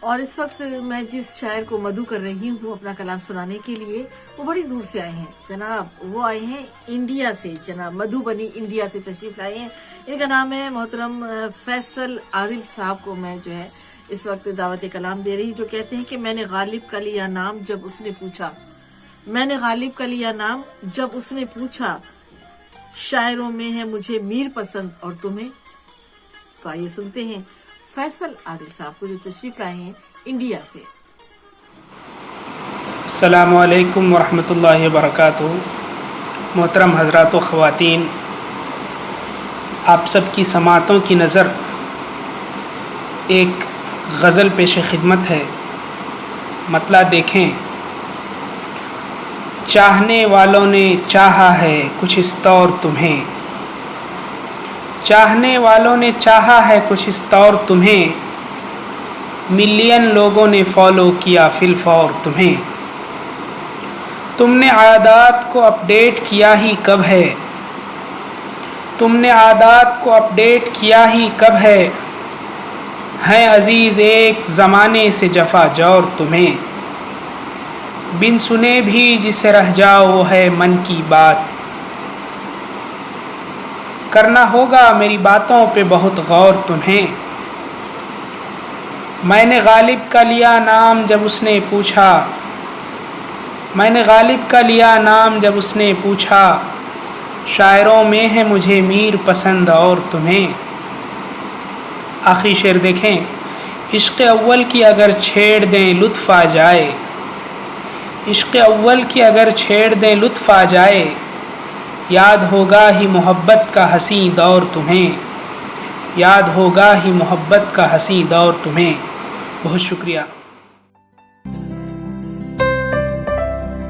اور اس وقت میں جس شاعر کو مدعو کر رہی ہوں اپنا کلام سنانے کے لیے، وہ بڑی دور سے آئے ہیں جناب. وہ آئے ہیں انڈیا سے، جناب مدھوبنی انڈیا سے تشریف لائے ہیں. ان کا نام ہے محترم فیصل عادل صاحب کو میں جو ہے اس وقت دعوت کلام دے رہی، جو کہتے ہیں کہ میں نے غالب کا لیا نام جب اس نے پوچھا، میں نے غالب کا لیا نام جب اس نے پوچھا، شاعروں میں ہے مجھے میر پسند اور تمہیں. تو آئیے سنتے ہیں فیصل عادل صاحب کو جو تشریف لائے ہیں انڈیا سے. السلام علیکم ورحمۃ اللہ وبرکاتہ. محترم حضرات و خواتین، آپ سب کی سماعتوں کی نظر ایک غزل پیش خدمت ہے. مطلع دیکھیں. چاہنے والوں نے چاہا ہے کچھ اس طور تمہیں، چاہنے والوں نے چاہا ہے کچھ اس طور تمہیں، ملین لوگوں نے فالو کیا فی الفور تمہیں. تم نے عادات کو اپ ڈیٹ کیا ہی کب ہے، تم نے عادات کو اپ ڈیٹ کیا ہی کب ہے، عزیز ایک زمانے سے جفا جور تمہیں. بن سنے بھی جسے رہ جاؤ وہ ہے من کی بات، کرنا ہوگا میری باتوں پہ بہت غور تمہیں. میں نے غالب کا لیا نام جب اس نے پوچھا، میں نے غالب کا لیا نام جب اس نے پوچھا، شاعروں میں ہے مجھے میر پسند اور تمہیں. آخری شعر دیکھیں. عشق اول کی اگر چھیڑ دیں لطف آ جائے، عشق اول کی اگر چھیڑ دیں لطف آ جائے، یاد ہوگا ہی محبت کا حسین دور تمہیں، یاد ہوگا ہی محبت کا حسین دور تمہیں. بہت شکریہ.